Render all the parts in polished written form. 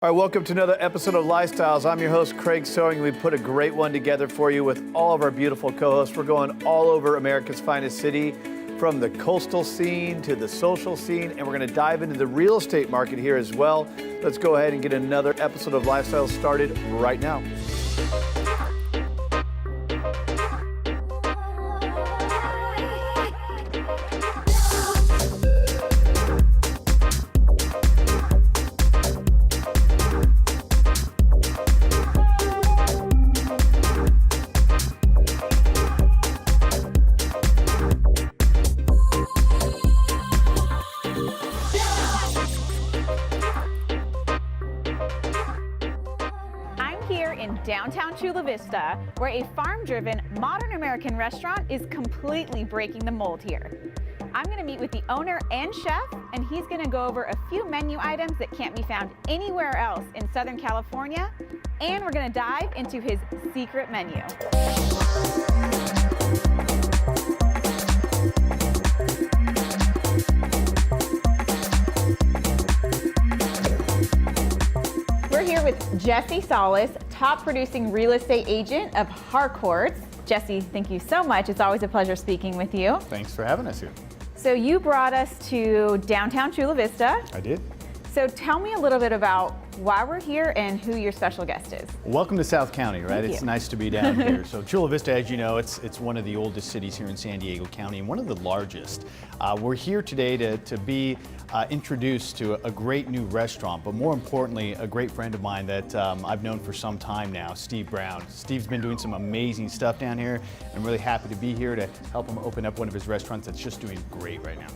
All right, welcome to another episode of Lifestyles. I'm your host, Craig Sewing. We put a great one together for you with all of our beautiful co-hosts. We're going all over America's finest city, from the coastal scene to the social scene, and we're going to dive into the real estate market here as well. Let's go ahead and get another episode of Lifestyles started right now. Downtown Chula Vista, where a farm-driven, modern American restaurant is completely breaking the mold here. I'm going to meet with the owner and chef, and he's going to go over a few menu items that can't be found anywhere else in Southern California, and we're going to dive into his secret menu. We're here with Jesse Salas, top producing real estate agent of Harcourts. Jesse, thank you so much. It's always a pleasure speaking with you. Thanks for having us here. So you brought us to downtown Chula Vista. I did. So tell me a little bit about why we're here and who your special guest is. Welcome to South County, right? Thank It's you. nice to be down here. So Chula Vista, as you know, it's one of the oldest cities here in San Diego County and one of the largest. We're here today to be introduced to a great new restaurant, but more importantly, a great friend of mine that I've known for some time now, Steve Brown. Steve's been doing some amazing stuff down here. I'm really happy to be here to help him open up one of his restaurants that's just doing great right now.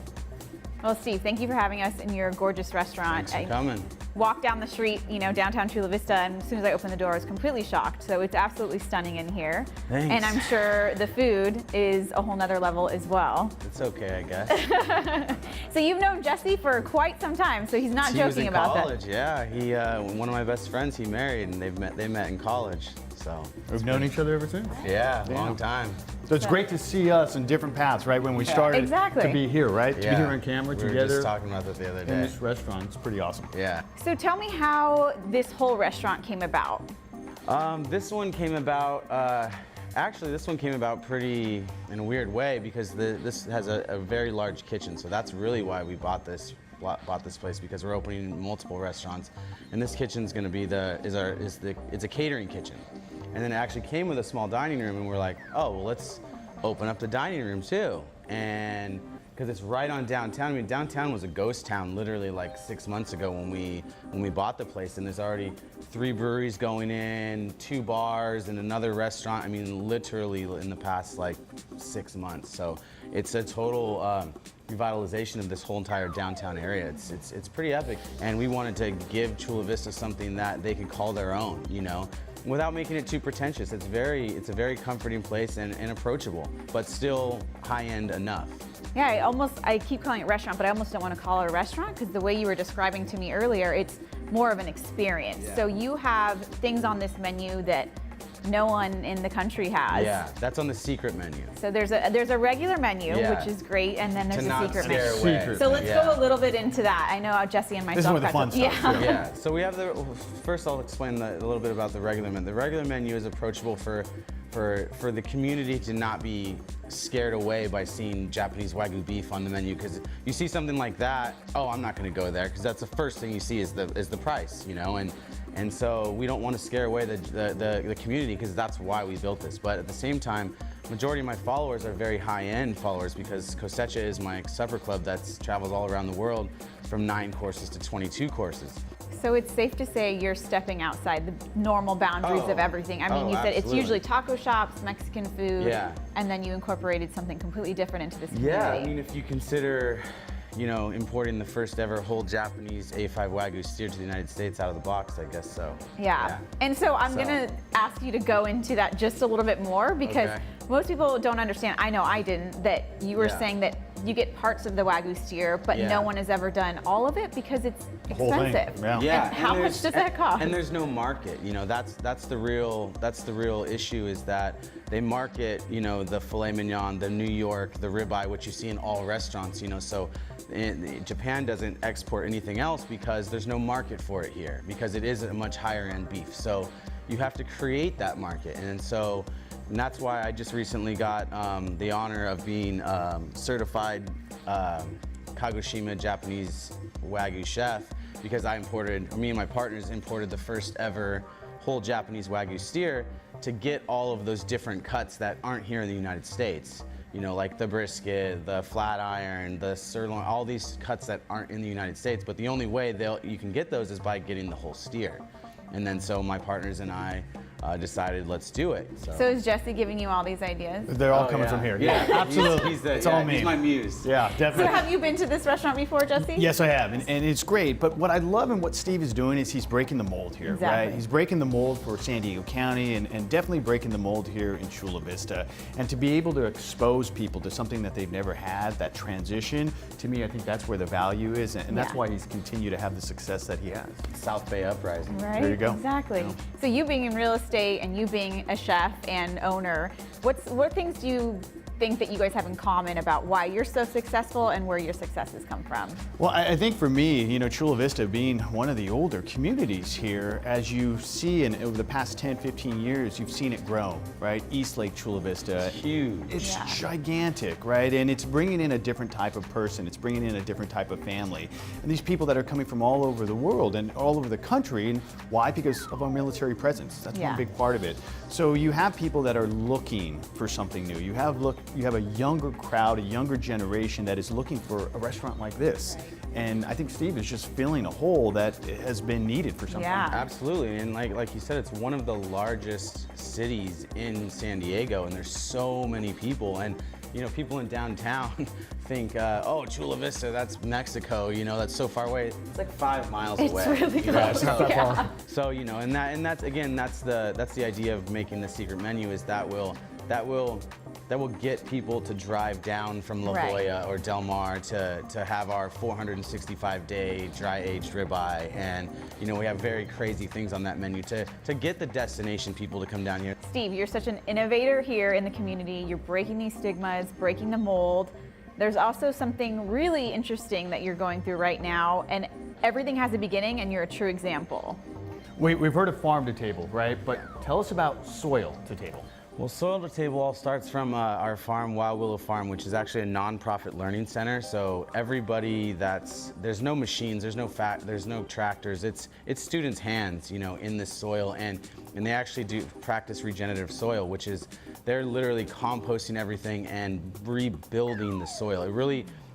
Well, Steve, thank you for having us in your gorgeous restaurant. Thanks for coming. Walked down the street, downtown Chula Vista, and as soon as I opened the door, I was completely shocked. So it's absolutely stunning in here. Thanks. And I'm sure the food is a whole nother level as well. It's okay, I guess. So you've known Jesse for quite some time, so he's not joking about that. He was in college, yeah. One of my best friends, he married, and they met in college. So We've known each other ever since? yeah, Damn. long time. So it's great to see us in different paths, right? When we started Exactly. to be here, right? To Yeah. be here on camera We were together just talking about that the other in day. this restaurant. It's pretty awesome. Yeah. So tell me how this whole restaurant came about. This one came about. Actually, this one came about pretty in a weird way because this has a very large kitchen. So that's really why we bought this place, because we're opening multiple restaurants, and this kitchen's going to be it's a catering kitchen. And then it actually came with a small dining room, and we're like, oh, well, let's open up the dining room too. And because it's right on downtown. I mean, downtown was a ghost town literally like 6 months ago when we bought the place, and there's already 3 breweries going in, 2 bars, and another restaurant. I mean, literally in the past like 6 months. So it's a total revitalization of this whole entire downtown area. It's pretty epic, and we wanted to give Chula Vista something that they could call their own, without making it too pretentious. It's a very comforting place and approachable, but still high-end enough. Yeah, I keep calling it restaurant, but I almost don't want to call it a restaurant because the way you were describing to me earlier, it's more of an experience. Yeah. So you have things on this menu that no one in the country has. Yeah, that's on the secret menu. So there's a regular menu, Yeah. which is great, and then there's To a not secret scare menu. away. So let's Yeah. go a little bit into that. I know Jesse and myself. This is where the fun practice- stuff is. Yeah, so we have first I'll explain a little bit about the regular menu. The regular menu is approachable for the community to not be scared away by seeing Japanese Wagyu beef on the menu, because you see something like that, oh, I'm not gonna go there, because that's the first thing you see is the price, and so we don't want to scare away the community, because that's why we built this. But at the same time, majority of my followers are very high-end followers, because Coescha is my supper club that travels all around the world from 9 courses to 22 courses. So it's safe to say you're stepping outside the normal boundaries of everything. I mean, you said it's absolutely. usually taco shops, Mexican food, Yeah. and then you incorporated something completely different into this Yeah, community. I mean, if you consider, importing the first ever whole Japanese A5 Wagyu steer to the United States out of the box, I guess so. Yeah. And so I'm gonna ask you to go into that just a little bit more, because Okay. most people don't understand, I know I didn't, that you were Yeah. saying that you get parts of the Wagyu steer, but Yeah. no one has ever done all of it because it's whole thing, expensive. yeah. Yeah, And how much there's- does that cost? And there's no market. You know, that's the real issue, is that they market, you know, the filet mignon, the New York, the ribeye, which you see in all restaurants. You know, so Japan doesn't export anything else because there's no market for it here, because it is a much higher end beef. So you have to create that market, and that's why I just recently got the honor of being certified Kagoshima Japanese Wagyu chef, because me and my partners imported the first ever whole Japanese Wagyu steer to get all of those different cuts that aren't here in the United States. You know, like the brisket, the flat iron, the sirloin, all these cuts that aren't in the United States, but the only way you can get those is by getting the whole steer. And then so my partners and I decided, let's do it. So is Jesse giving you all these ideas? They're all coming from here. Yeah, absolutely. It's all me. He's my muse. Yeah, So definitely. have you been to this restaurant before, Jesse? Yes, I have, and it's great. But what I love and what Steve is doing is he's breaking the mold here, Exactly. right? He's breaking the mold for San Diego County, and definitely breaking the mold here in Chula Vista. And to be able to expose people to something that they've never had, that transition, to me, I think that's where the value is, and that's Yeah. why he's continued to have the success that he has. South Bay Uprising. Right? There you go. Exactly. Yeah. So you being in real estate and you being a chef and owner, what things do you think that you guys have in common about why you're so successful and where your successes come from? Well, I think for me, you know, Chula Vista being one of the older communities here, as you see over the past 10, 15 years, you've seen it grow, right? East Lake Chula Vista. Huge. It's Yeah. gigantic, right? And it's bringing in a different type of person. It's bringing in a different type of family. And these people that are coming from all over the world and all over the country. And why? Because of our military presence. That's Yeah. one big part of it. So you have people that are looking for something new. You have a younger crowd, a younger generation that is looking for a restaurant like this. And I think Steve is just filling a hole that has been needed for some Yeah. time. Absolutely, and like you said, it's one of the largest cities in San Diego, and there's so many people. And you know, people in downtown think, oh, Chula Vista, that's Mexico. You know, that's so far away. It's like 5 miles It's away. really you know, close. so- Yeah. So you know, and that's again, that's the idea of making the secret menu, is that will get people to drive down from La Right. Jolla or Del Mar to have our 465-day dry-aged ribeye. And you know, we have very crazy things on that menu to get the destination people to come down here. Steve, you're such an innovator here in the community. You're breaking these stigmas, breaking the mold. There's also something really interesting that you're going through right now, and everything has a beginning, and you're a true example. We've heard of farm to table, right? But tell us about soil to table. Well, Soil to Table all starts from our farm, Wild Willow Farm, which is actually a nonprofit learning center. So everybody there's no machines, there's no tractors. It's students' hands, you know, in this soil, and they actually do practice regenerative soil, which is they're literally composting everything and rebuilding the soil.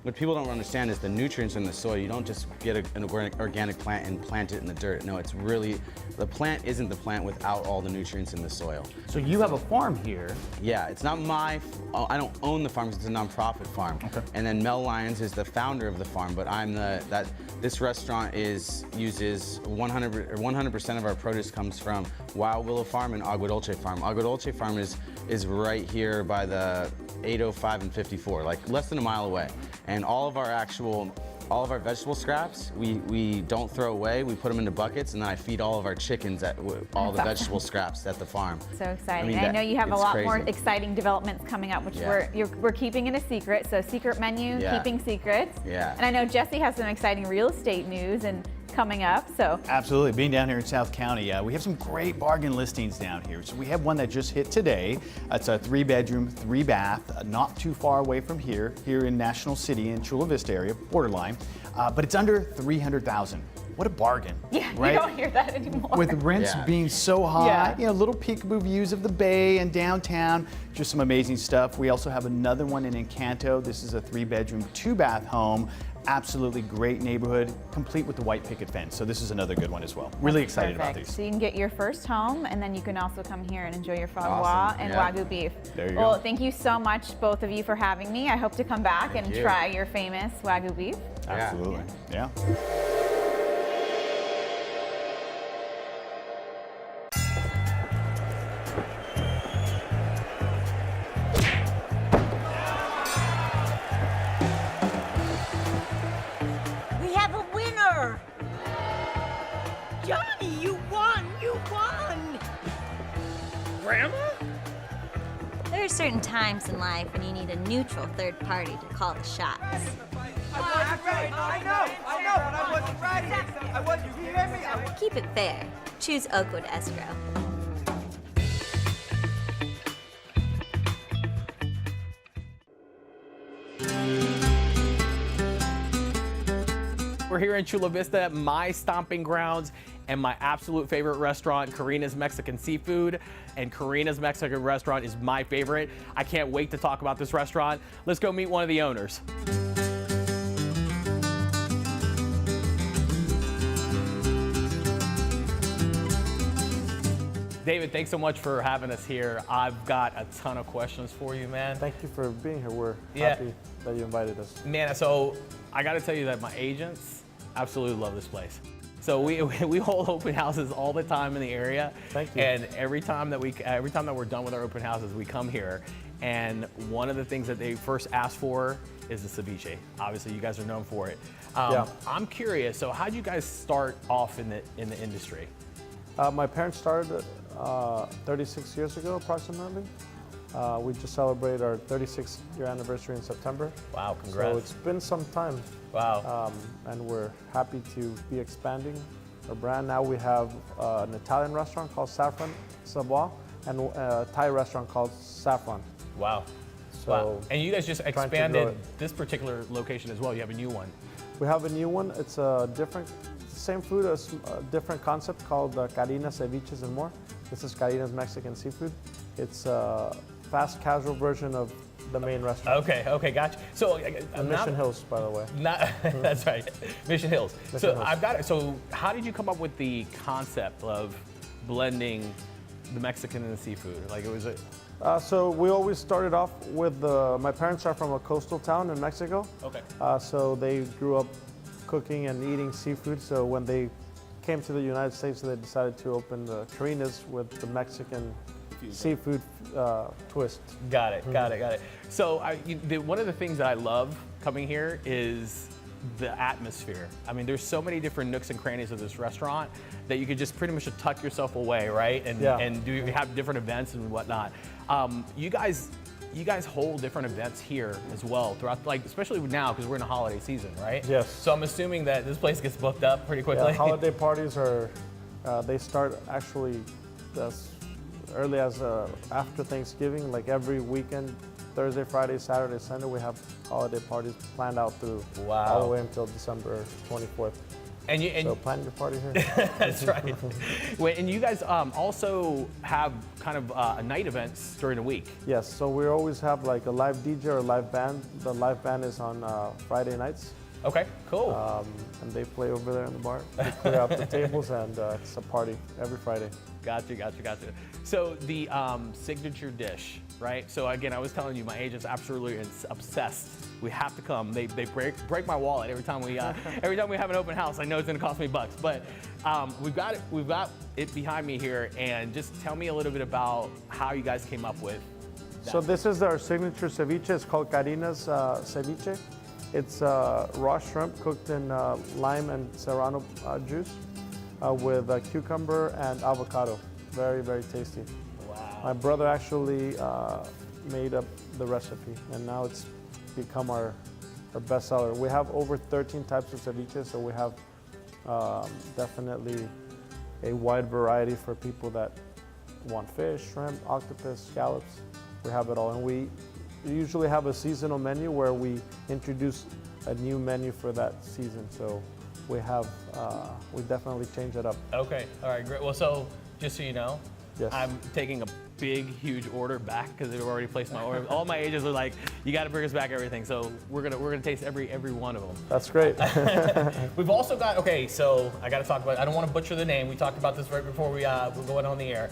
What people don't understand is the nutrients in the soil. You don't just get an organic plant and plant it in the dirt. No, it's really, the plant isn't the plant without all the nutrients in the soil. So you have a farm here. Yeah, it's not I don't own the farm, 'cause it's a nonprofit farm. Okay. And then Mel Lyons is the founder of the farm, but this restaurant uses 100% of our produce comes from Wild Willow Farm and Agua Dulce Farm. Agua Dulce Farm is right here by the 805 and 54, like less than a mile away. And all of our vegetable scraps, we don't throw away. We put them into buckets, and then I feed all of our chickens all the vegetable scraps at the farm. So exciting. mean, I know you have a it's lot more crazy. exciting developments coming up, which Yeah. we're keeping it a secret. So secret menu, Yeah. keeping secrets. Yeah. And I know Jesse has some exciting real estate news and coming up. So Absolutely. Being down here in South County, we have some great bargain listings down here. So we have one that just hit today. It's a 3-bedroom, 3-bath, not too far away from here in National City in Chula Vista area, borderline. But it's under $300,000. What a bargain, yeah, right? you don't hear that anymore. With rents Yeah. being so high, Yeah. you know, little peekaboo views of the bay and downtown, just some amazing stuff. We also have another one in Encanto. This is a 3-bedroom, 2-bath home. Absolutely great neighborhood, complete with the white picket fence. So this is another good one as well. Really excited about Perfect. these. So you can get your first home, and then you can also come here and enjoy your foie gras Awesome. and Yeah. Wagyu beef. There you well, go. thank you so much, both of you, for having me. I hope to come back and you. try your famous Wagyu beef. Absolutely, yeah. You won! You won! Grandma? There are certain times in life when you need a neutral third party to call the shots. I know, but I wasn't ready. I wasn't, you hear me? Keep it fair. Choose Oakwood Escrow. We're here in Chula Vista, my stomping grounds, and my absolute favorite restaurant, Karina's Mexican Seafood. And Karina's Mexican restaurant is my favorite. I can't wait to talk about this restaurant. Let's go meet one of the owners. David, thanks so much for having us here. I've got a ton of questions for you, man. Thank you for being here. We're happy that you invited us. Man, so I got to tell you that my agents absolutely love this place. So we hold open houses all the time in the area. Thank you. And every time that we're done with our open houses, we come here. And one of the things that they first ask for is the ceviche. Obviously, you guys are known for it. I'm curious. So, how'd you guys start off in the industry? My parents started 36 years ago, approximately. We just celebrated our 36th year anniversary in September. Wow, congrats. So it's been some time. Wow. And we're happy to be expanding our brand. Now we have an Italian restaurant called Saffron Savoie and a Thai restaurant called Saffron. Wow. So wow. And you guys just trying to grow expanded it. this particular location as well. You have a new one. We have a new one. It's a different, same food, a different concept called Karina Ceviches and More. This is Karina's Mexican Seafood. It's a fast casual version of the main restaurant. Okay, gotcha. So Mission Hills, by the way. That's right, Mission Hills. Mission Hills. I've got it. So how did you come up with the concept of blending the Mexican and the seafood? Like it was a. So we always started off with my parents are from a coastal town in Mexico. Okay. So they grew up cooking and eating seafood. So when they came to the United States, they decided to open the Karina's with the Mexican seafood twist. Got it. So one of the things that I love coming here is the atmosphere. I mean, there's so many different nooks and crannies of this restaurant that you could just pretty much tuck yourself away, right? And have different events and whatnot. You guys hold different events here as well throughout, like especially now because we're in a holiday season, right? Yes. So I'm assuming that this place gets booked up pretty quickly. Yeah, holiday parties are they start actually as early as after Thanksgiving, like every weekend. Thursday, Friday, Saturday, Sunday, we have holiday parties planned out through all the way until December 24th. So plan your party here. That's right. And you guys also have kind of night events during the week. Yes, so we always have like a live DJ or live band. The live band is on Friday nights. Okay, cool. And they play over there in the bar. They clear out the tables and it's a party every Friday. Gotcha. So the signature dish, right? So again, I was telling you, my agent's absolutely obsessed. We have to come. They break my wallet every time we have an open house. I know it's gonna cost me bucks, but we've got it behind me here. And just tell me a little bit about how you guys came up with that. So this is our signature ceviche. It's called Karina's Ceviche. It's raw shrimp cooked in lime and serrano juice with cucumber and avocado. Very, very tasty. Wow. My brother actually made up the recipe, and now it's become our bestseller. We have over 13 types of ceviche, so we have definitely a wide variety for people that want fish, shrimp, octopus, scallops. We have it all, and we usually have a seasonal menu where we introduce a new menu for that season. So we have, we definitely change it up. Okay, all right, great. Well, so just so you know, Yes. I'm taking a big, huge order back because they've already placed my order. All my agents are like, you got to bring us back everything. So we're gonna taste every one of them. That's great. We've also got, okay, so I got to talk about, I don't want to butcher the name. We talked about this right before we're going on the air.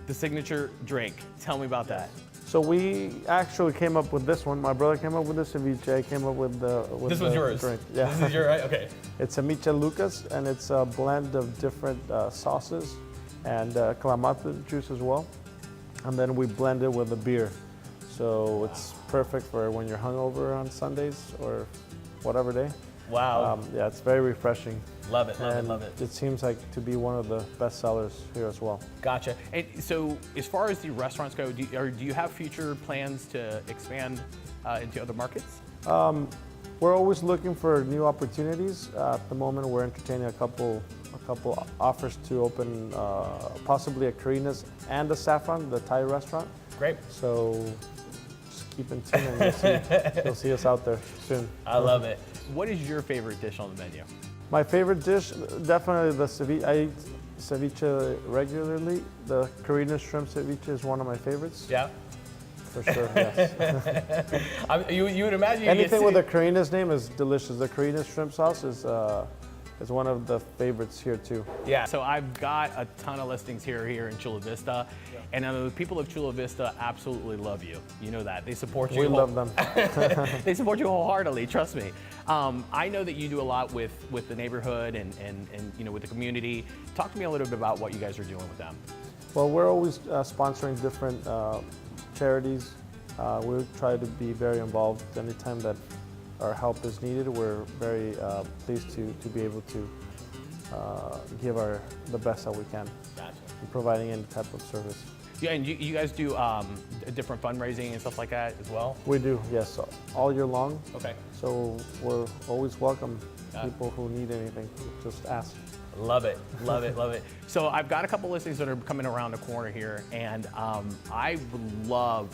The signature drink. Tell me about that. So we actually came up with this one. My brother came up with the ceviche. I came up with the This was yours. drink. Yeah. This is your, right? Okay. It's Ceviche Lucas, and it's a blend of different sauces and clamato juice as well. And then we blend it with a beer. So it's perfect for when you're hungover on Sundays or whatever day. Wow. Yeah, it's very refreshing. Love it, love it, and love it. it seems like to be one of the best sellers here as well. Gotcha. And so as far as the restaurants go, do you have future plans to expand into other markets? We're always looking for new opportunities. At the moment, we're entertaining a couple offers to open possibly a Karina's and a Saffron, the Thai restaurant. Great. So just keep in tune and you'll see us out there soon. I love it. What is your favorite dish on the menu? My favorite dish, definitely the ceviche. I eat ceviche regularly. The Karina shrimp ceviche is one of my favorites. Yeah. For sure, yes. You would imagine you Anything with a Karina's name is delicious. The Karina shrimp sauce is one of the favorites here too. Yeah, so I've got a ton of listings here in Chula Vista, and the people of Chula Vista absolutely love you. You know that. They support you. We love them. They support you wholeheartedly, trust me. I know that you do a lot with the neighborhood and with the community. Talk to me a little bit about what you guys are doing with them. Well, we're always sponsoring different charities. We try to be very involved anytime that our help is needed. We're very pleased to be able to give the best that we can in providing any type of service. Yeah, and you guys do different fundraising and stuff like that as well? We do, yes, all year long. Okay. So we're always welcome people who need anything, just ask. Love it, love it, love it. So I've got a couple listings that are coming around the corner here, and I would love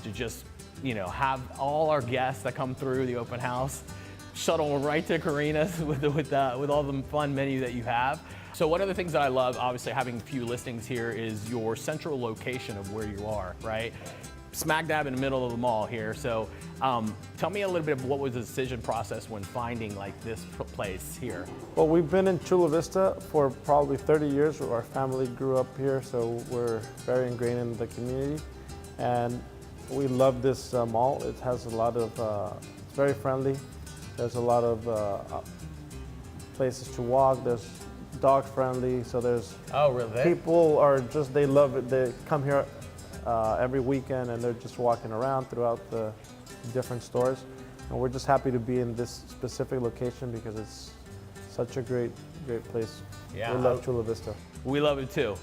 to just have all our guests that come through the open house shuttle right to Karina's with all the fun menu that you have. So one of the things that I love, obviously having a few listings here, is your central location of where you are, right? Smack dab in the middle of the mall here. So tell me a little bit of what was the decision process when finding like this place here. Well, we've been in Chula Vista for probably 30 years. Our family grew up here, so we're very ingrained in the community. And we love this mall. It has a lot of, it's very friendly. There's a lot of places to walk. There's dog friendly, so there's people are just, they love it. They come here every weekend and they're just walking around throughout the different stores. And we're just happy to be in this specific location because it's such a great place. Yeah. We love Chula Vista. We love it too.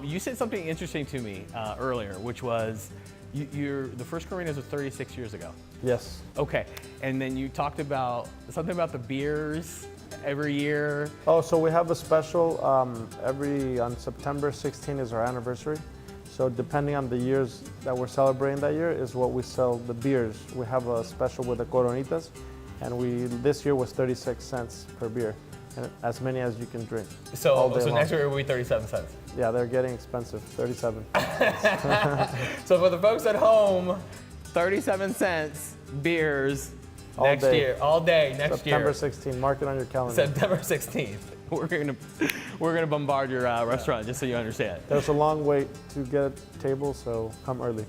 You said something interesting to me earlier, which was the first Karina's was 36 years ago. Yes. Okay, and then you talked about something about the beers every year. Oh, so we have a special on September 16 is our anniversary. So depending on the years that we're celebrating that year is what we sell the beers. We have a special with the Coronitas, and this year was 36 cents per beer, and as many as you can drink. So next year it will be 37 cents. Yeah, they're getting expensive, 37. So for the folks at home, 37 cents beers next year, all day next year. September 16, mark it on your calendar. September 16th. We're gonna bombard your restaurant, just so you understand. There's a long wait to get a table, so come early.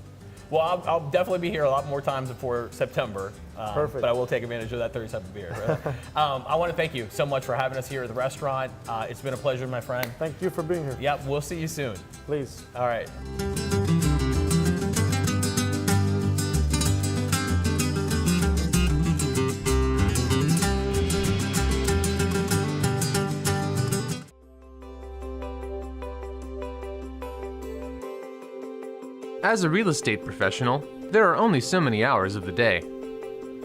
Well, I'll definitely be here a lot more times before September. Perfect. But I will take advantage of that 37 beer. I want to thank you so much for having us here at the restaurant. It's been a pleasure, my friend. Thank you for being here. Yep, we'll see you soon. Please. All right. As a real estate professional, there are only so many hours of the day,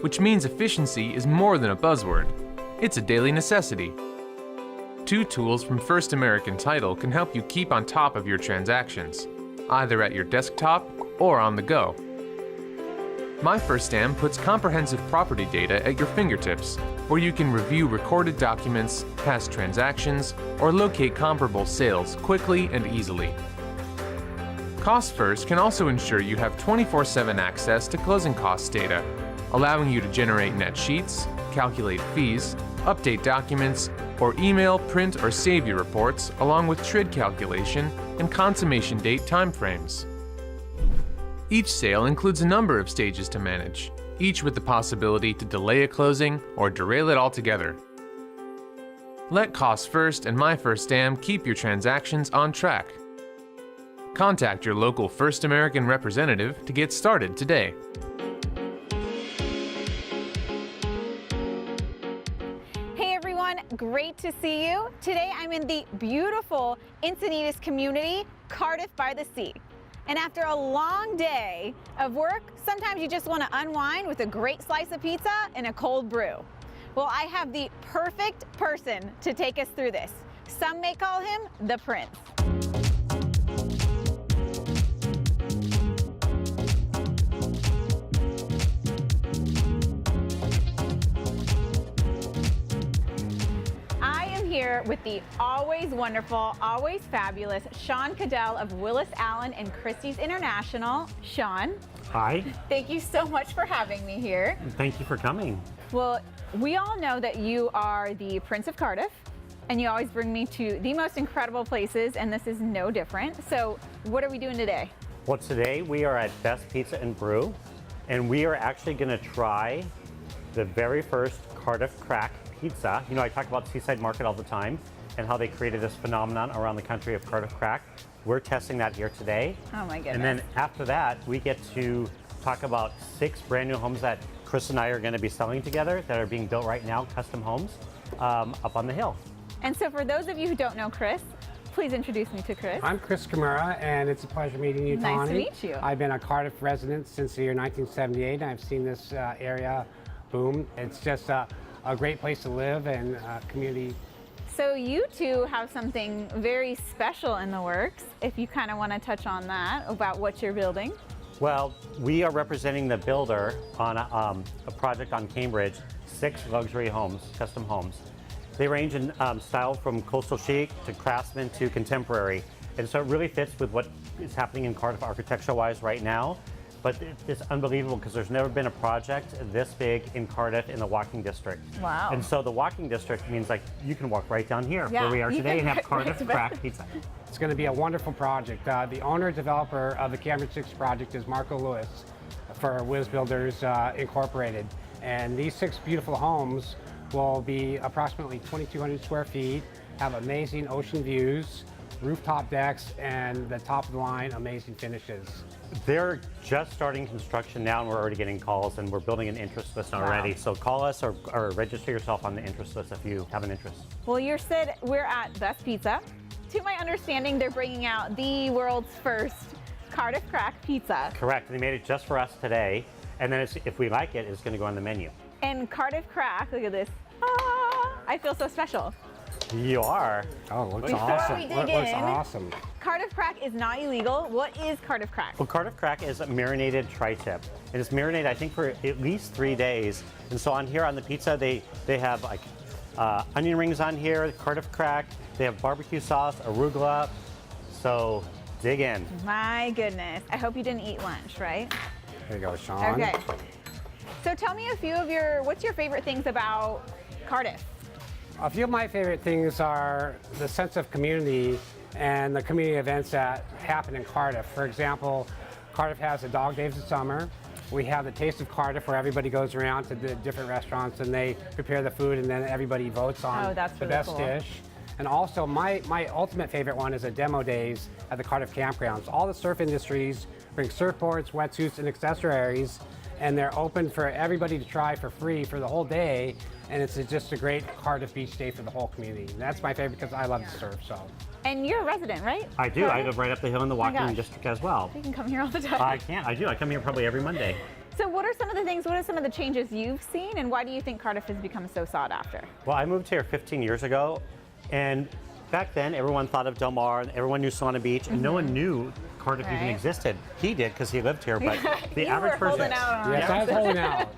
which means efficiency is more than a buzzword. It's a daily necessity. 2 tools from First American Title can help you keep on top of your transactions, either at your desktop or on the go. My First Am puts comprehensive property data at your fingertips, where you can review recorded documents, past transactions, or locate comparable sales quickly and easily. Cost First can also ensure you have 24/7 access to closing costs data, allowing you to generate net sheets, calculate fees, update documents, or email, print, or save your reports, along with TRID calculation and consummation date timeframes. Each sale includes a number of stages to manage, each with the possibility to delay a closing or derail it altogether. Let Cost First and My First Am keep your transactions on track. Contact your local First American representative to get started today. Hey everyone, great to see you. Today I'm in the beautiful Encinitas community, Cardiff by the Sea. And after a long day of work, sometimes you just want to unwind with a great slice of pizza and a cold brew. Well, I have the perfect person to take us through this. Some may call him the Prince. Here with the always wonderful, always fabulous Sean Caddell of Willis Allen and Christie's International. Sean. Hi. Thank you so much for having me here. Thank you for coming. Well, we all know that you are the Prince of Cardiff, and you always bring me to the most incredible places, and this is no different. So what are we doing today? Well, today we are at Best Pizza and Brew, and we are actually going to try the very first Cardiff crack pizza. You know, I talk about Seaside Market all the time and how they created this phenomenon around the country of Cardiff crack. We're testing that here today. Oh my goodness. And then after that, we get to talk about 6 brand new homes that Chris and I are going to be selling together that are being built right now, custom homes, up on the hill. And so for those of you who don't know Chris, please introduce me to Chris. I'm Chris Kimura, and it's a pleasure meeting you, Tawnie. Nice to meet you. I've been a Cardiff resident since the year 1978, and I've seen this area boom. It's just a great place to live and community. So you two have something very special in the works, if you kind of want to touch on that, about what you're building. Well, we are representing the builder on a project on Cambridge, 6 luxury homes, custom homes. They range in style from coastal chic to craftsman to contemporary. And so it really fits with what is happening in Cardiff architecture-wise right now. But it's unbelievable because there's never been a project this big in Cardiff in the walking district. Wow. And so the walking district means like you can walk right down here where we are today and have Cardiff crack pizza. It's going to be a wonderful project. The owner developer of the Cambridge 6 project is Marco Lewis for Wiz Builders Incorporated. And these 6 beautiful homes will be approximately 2,200 square feet, have amazing ocean views, rooftop decks, and the top of the line amazing finishes. They're just starting construction now, and we're already getting calls, and we're building an interest list already. So call us or register yourself on the interest list if you have an interest. Well, we're at Best Pizza. To my understanding, they're bringing out the world's first Cardiff crack pizza. Correct. They made it just for us today, and then if we like it, it's going to go on the menu. And Cardiff crack, look at this. Ah, I feel so special. You are. Oh, looks Before awesome. we dig Looks in, awesome. Cardiff crack is not illegal. What is Cardiff crack? Well, Cardiff crack is a marinated tri-tip. And it's marinated, I think, for at least 3 days. And so on here on the pizza, they have like onion rings on here, Cardiff crack. They have barbecue sauce, arugula. So dig in. My goodness. I hope you didn't eat lunch, right? There you go, Sean. Okay. So tell me a few of what's your favorite things about Cardiff? A few of my favorite things are the sense of community and the community events that happen in Cardiff. For example, Cardiff has the Dog Days of Summer. We have the Taste of Cardiff where everybody goes around to the different restaurants and they prepare the food and then everybody votes on the really best cool. dish. And also my ultimate favorite one is the demo days at the Cardiff campgrounds. All the surf industries bring surfboards, wetsuits, and accessories, and they're open for everybody to try for free for the whole day. And it's just a great Cardiff beach day for the whole community. And that's my favorite because I love to surf, so. And you're a resident, right? I do. I live right up the hill in the walking gosh. district as well. You can come here all the time. I can. I do. I come here probably every Monday. So what are some of the changes you've seen, and why do you think Cardiff has become so sought after? Well, I moved here 15 years ago, and back then everyone thought of Del Mar, and everyone knew Solana Beach, and no one knew Cardiff even existed. He did because he lived here, but the average person holding out on Yes, I was holding out.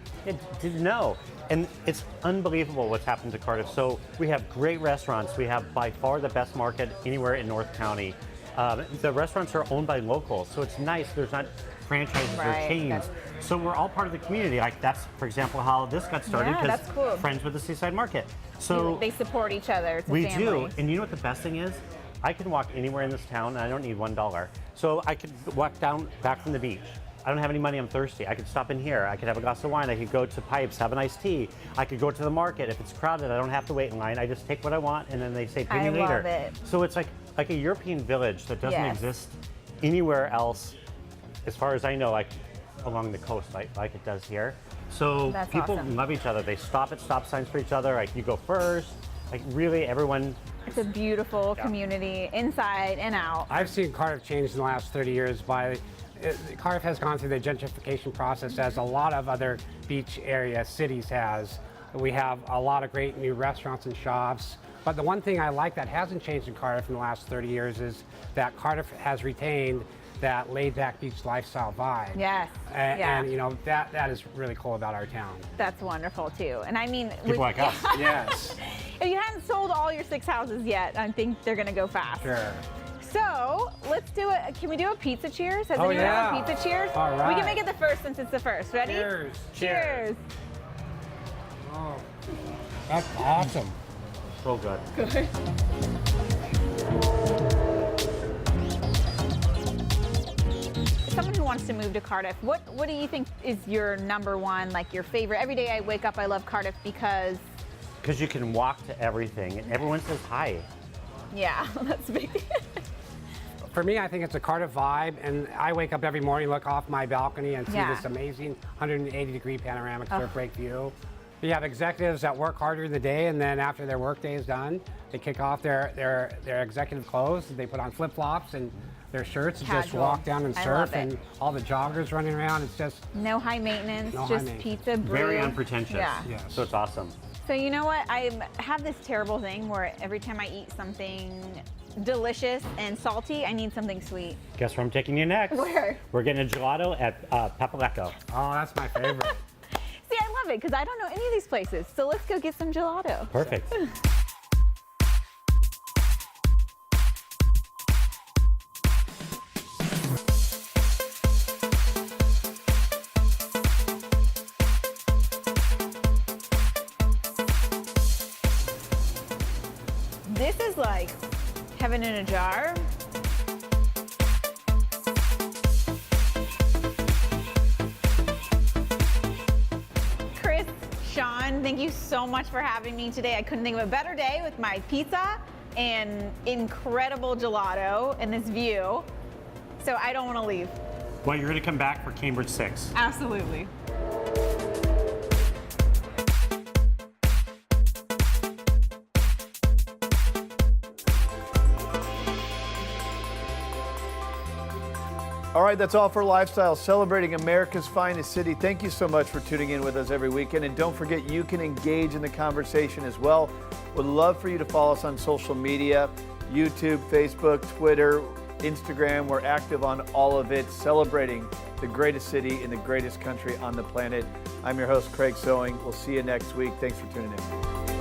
didn't know. And it's unbelievable what's happened to Cardiff. So we have great restaurants. We have by far the best market anywhere in North County. The restaurants are owned by locals, so it's nice. There's not franchises or chains. So we're all part of the community. Like that's, for example, how this got started because that's cool. friends with the Seaside Market. So they support each other. It's a we family. do. And you know what the best thing is? I can walk anywhere in this town and I don't need $1. So I could walk back from the beach. I don't have any money, I'm thirsty. I could stop in here. I could have a glass of wine. I could go to Pipes, have an iced tea. I could go to the market. If it's crowded, I don't have to wait in line. I just take what I want and then they say pay me later. I love it. So it's like a European village that doesn't exist anywhere else, as far as I know, like along the coast like it does here. So people love each other. They stop at stop signs for each other. Like you go first. Like really everyone. It's a beautiful community inside and out. I've seen Cardiff change in the last 30 years Cardiff has gone through the gentrification process as a lot of other beach area cities has. We have a lot of great new restaurants and shops. But the one thing I like that hasn't changed in Cardiff in the last 30 years is that Cardiff has retained that laid-back beach lifestyle vibe. Yes. And you know, that is really cool about our town. That's wonderful too. And I mean, People like us. Yes. If you haven't sold all your 6 houses yet, I think they're gonna go fast. Sure. So let's do it. Can we do a pizza cheers? Has Oh, anyone yeah. done a pizza cheers? All right. We can make it the first since it's the first. Ready? Cheers. Cheers. Oh, that's awesome. So good. Good. Someone who wants to move to Cardiff, what do you think is your number one, like your favorite? Every day I wake up, I love Cardiff because you can walk to everything and everyone says hi. yeah, that's big. For me, I think it's a Cardiff vibe, and I wake up every morning, look off my balcony, and see Yeah. this amazing 180-degree panoramic surf break view. You have executives that work harder in the day, and then after their work day is done, they kick off their executive clothes, and they put on flip-flops and their shirts and just Casual. walk down and I surf, love it. and all the joggers running around. It's just No high maintenance, No high just maintenance. pizza, brew. Very unpretentious. Yeah. yes. So it's awesome. So you know what? I have this terrible thing where every time I eat something delicious and salty, I need something sweet. Guess where I'm taking you next? Where? We're getting a gelato at Papalecco. Oh, that's my favorite. See, I love it because I don't know any of these places. So let's go get some gelato. Perfect. This is like heaven in a jar. Chris, Sean, thank you so much for having me today. I couldn't think of a better day with my pizza and incredible gelato and this view. So I don't want to leave. Well, you're going to come back for Cambridge 6. Absolutely. All right, that's all for Lifestyle, celebrating America's finest city. Thank you so much for tuning in with us every weekend. And don't forget, you can engage in the conversation as well. Would love for you to follow us on social media, YouTube, Facebook, Twitter, Instagram. We're active on all of it, celebrating the greatest city in the greatest country on the planet. I'm your host, Craig Sewing. We'll see you next week. Thanks for tuning in.